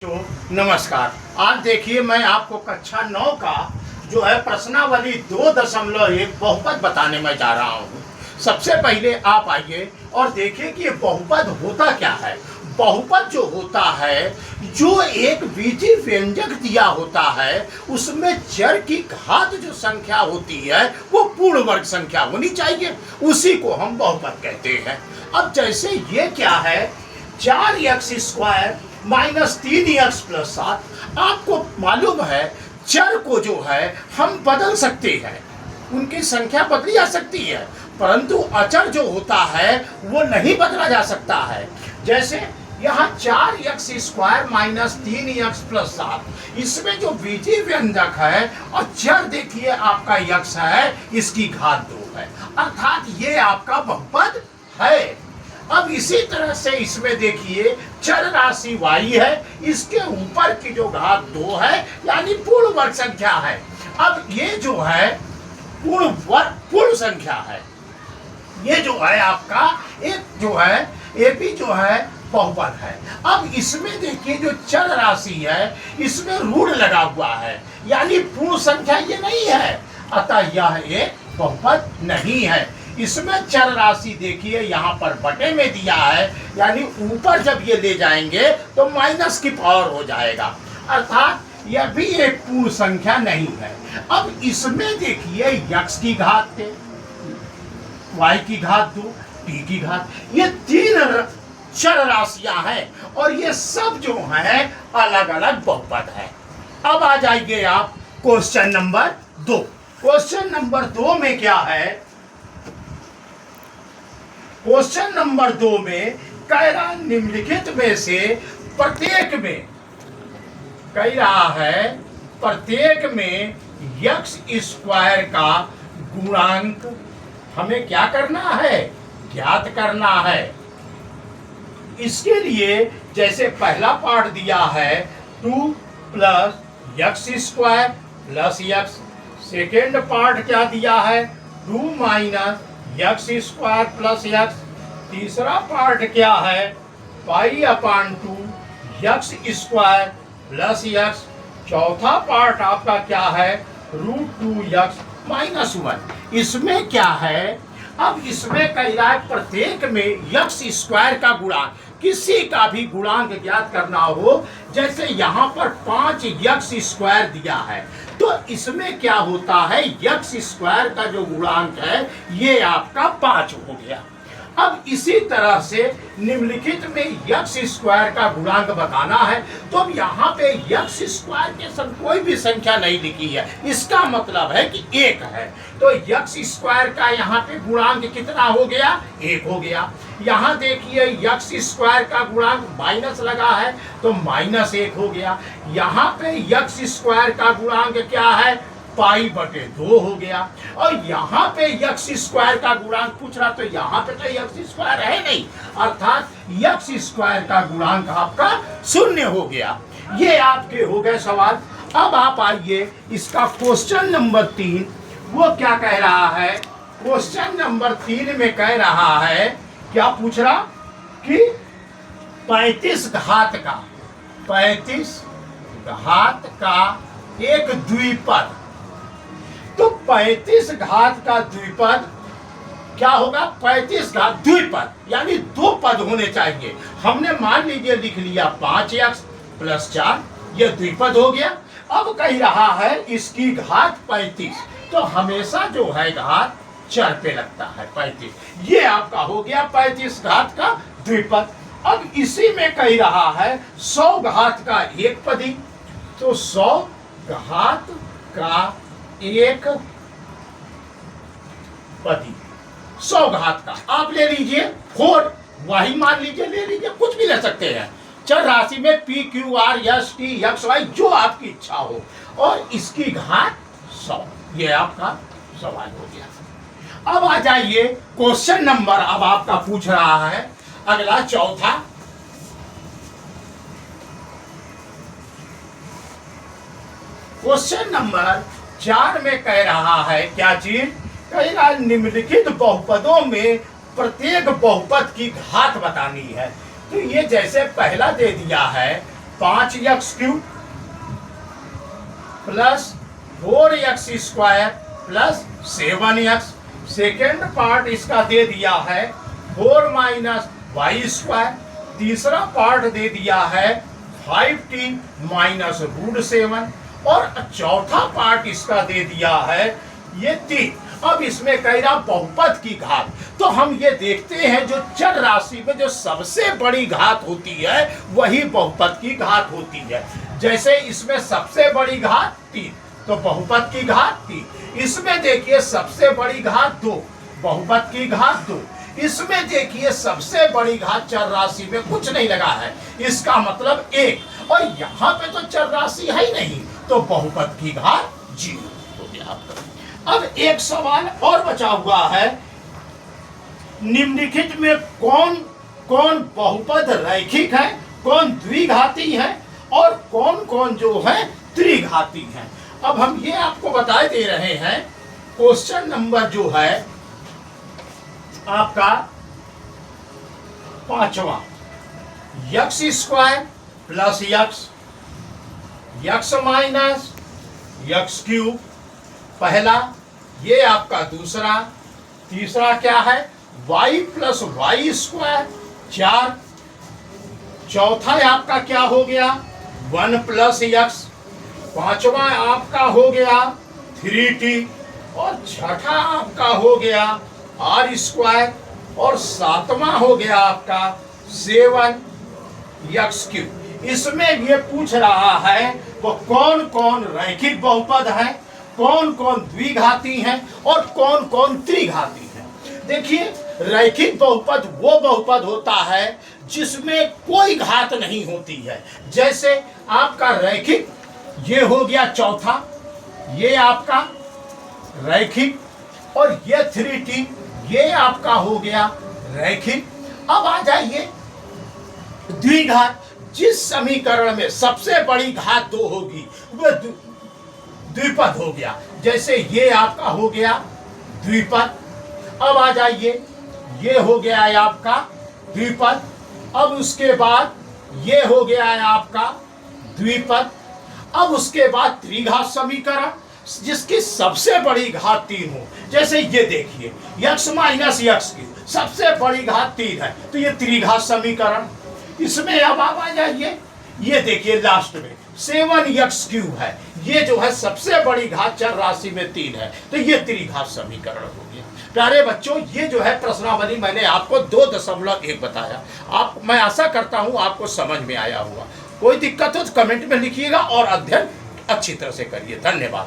तो नमस्कार। आज देखिए मैं आपको कक्षा 9 का जो है प्रश्नावली 2.1 बहुपद बताने में जा रहा हूँ। सबसे पहले आप आइए और देखिए कि ये बहुपद होता क्या है। बहुपद जो होता है, जो एक बीजीय व्यंजक दिया होता है उसमें चर की घात जो संख्या होती है वो पूर्ण वर्ग संख्या होनी चाहिए, उसी को हम बहुपद कहते हैं। अब जैसे ये क्या है, 4x² माइनस 3x प्लस 7। आपको मालूम है चर को जो है हम बदल सकते हैं, उनकी संख्या बदली जा सकती है, परंतु अचर जो होता है वो नहीं बदला जा सकता है। जैसे यहाँ 4x² माइनस 3x प्लस 7, इसमें जो बीजीय व्यंजक है और चर देखिए आपका x है, इसकी घात 2 है, अर्थात ये आपका बहुपद है। अब इसी तरह से इसमें देखिए चर राशि y है, इसके ऊपर की जो घात 2 है यानी पूर्ण वर्ग संख्या है। अब ये जो है पूर्ण संख्या है, ये जो है आपका एक जो है AP जो है बहुपद है। अब इसमें देखिए जो चर राशि है इसमें ऋण लगा हुआ है, यानी पूर्ण संख्या ये नहीं है, अतः यह एक बहुपद नहीं है। इसमें चर राशि देखिए यहाँ पर बटे में दिया है, यानी ऊपर जब ये ले जाएंगे तो माइनस की पावर हो जाएगा, अर्थात यह भी एक पूर्ण संख्या नहीं है। अब इसमें देखिए x की घात 3, y की घात 2, t की घात, ये 3 चर राशियां हैं और ये सब जो है अलग अलग बहुपद है। अब आ जाइए आप क्वेश्चन नंबर 2। क्वेश्चन नंबर 2 में क्या है, क्वेश्चन नंबर 2 में कह रहा निम्नलिखित में से प्रत्येक में, कह रहा है प्रत्येक में x² का गुणांक हमें क्या करना है, ज्ञात करना है। इसके लिए जैसे पहला पार्ट दिया है 2 plus x² plus x, second part क्या दिया है 2 माइनस x² प्लस x, तीसरा पार्ट क्या है π/2 x² प्लस x, चौथा पार्ट आपका क्या है √2x माइनस 1। इसमें क्या है, अब इसमें कह रहा है प्रत्येक में x² का गुणांक, किसी का भी गुणांक ज्ञात करना हो, जैसे यहाँ पर 5x² दिया है तो इसमें क्या होता है x² का जो गुणांक है ये आपका 5 हो गया। अब इसी तरह से निम्नलिखित में x² का गुणांक बताना है, तो अब यहाँ पे x² के संग कोई भी संख्या नहीं लिखी है, इसका मतलब है कि 1 है, तो x² का यहाँ पे गुणांक कितना हो गया, 1 हो गया। यहाँ देखिए x² का गुणांक माइनस लगा है तो -1 हो गया। यहाँ पे x² का गुणांक क्या है π/2 हो गया, और यहाँ पे x² का गुणांक पूछ रहा, तो यहाँ पे तो x² है नहीं, अर्थात x² का गुणांक आपका 0 हो गया। ये आपके हो गए सवाल। अब आप आइए इसका क्वेश्चन नंबर 3, वो क्या कह रहा है। क्वेश्चन नंबर 3 में कह रहा है, क्या पूछ रहा कि 35 घात का एक द्विपद, तो 35 घात का द्विपद क्या होगा, 35 घात द्विपद यानी 2 पद होने चाहिए। हमने मान लीजिए लिख लिया 5x प्लस 4, ये द्विपद हो गया। अब कह रहा है इसकी घात 35, तो हमेशा जो है घात चर पे लगता है 35, ये आपका हो गया 35 घात का द्विपद। अब इसी में कह रहा है 100 घात का एक पदी, तो 100 घात का एक पदी, 100 घात का आप ले लीजिए 4, वही मान लीजिए, ले लीजिए, कुछ भी ले सकते हैं। चर राशि में p q r s t x y जो आपकी इच्छा हो, और इसकी घात 100, ये आपका सवाल हो गया। अब आ जाइए क्वेश्चन नंबर, अब आपका पूछ रहा है अगला चौथा। क्वेश्चन नंबर 4 में कह रहा है क्या चीज, कह रहा निम्नलिखित बहुपदों में प्रत्येक बहुपद की घात बतानी है। तो ये जैसे पहला दे दिया है 5x³ plus 4x² plus 7x। Second part इसका दे दिया है 4 - y²। तीसरा पार्ट दे दिया है 5t - √7 और चौथा पार्ट इसका दे दिया है ये 3। अब इसमें कह रहा बहुपद की घात, तो हम ये देखते हैं जो चर राशि में जो सबसे बड़ी घात होती है वही बहुपद की घात होती है। जैसे इसमें सबसे बड़ी घात 3, तो बहुपद की घात 3। इसमें देखिए सबसे बड़ी घात 2, बहुपद की घात 2। इसमें देखिए सबसे बड़ी घात चर राशि में कुछ नहीं लगा है, इसका मतलब 1, और यहाँ पे तो चर राशि है ही नहीं, तो बहुपद की घात 0 हो गया आपका। अब एक सवाल और बचा हुआ है, निम्नलिखित में कौन कौन बहुपद रैखिक है, कौन द्विघाती है और कौन कौन जो है त्रिघाती है। अब हम ये आपको बताए दे रहे हैं। क्वेश्चन नंबर जो है आपका 5वां, x² plus x minus x³ पहला, ये आपका दूसरा। तीसरा क्या है y प्लस y² 4। चौथा आपका क्या हो गया 1 प्लस x। पांचवा आपका हो गया 3t और छठा आपका हो गया r²। और सातवां हो गया आपका 7x³। इसमें ये पूछ रहा है वो कौन कौन रैखिक बहुपद है, कौन कौन द्विघाती हैं और कौन कौन त्रिघाती हैं। देखिए रैखिक बहुपद वो बहुपद होता है जिसमें कोई घात नहीं होती है। जैसे आपका रैखिक ये हो गया चौथा, ये आपका रैखिक, और ये 3t ये आपका हो गया रैखिक। अब आ जाइए द्विघात, जिस समीकरण में सबसे बड़ी घात 2 होगी वह द्विपद हो गया। जैसे ये आपका हो गया द्विपद। अब आ जाइए ये हो गया है आपका द्विपद। अब उसके बाद ये हो गया है आपका द्विपद। अब उसके बाद त्रिघात समीकरण जिसकी सबसे बड़ी घात 3 हो। जैसे ये देखिए x माइनस x³ सबसे बड़ी घात 3 है, तो ये त्रिघात समीकरण। इसमें अब आप आ जाइए, ये देखिए लास्ट में 7x³ है, ये जो है सबसे बड़ी घात चर राशि में 3 है, तो ये त्रिघात समीकरण हो गया। प्यारे बच्चों, ये जो है प्रश्नावली मैंने आपको 2.1 बताया। मैं आशा करता हूँ आपको समझ में आया होगा। कोई दिक्कत हो तो कमेंट में लिखिएगा और अध्ययन अच्छी तरह से करिए। धन्यवाद।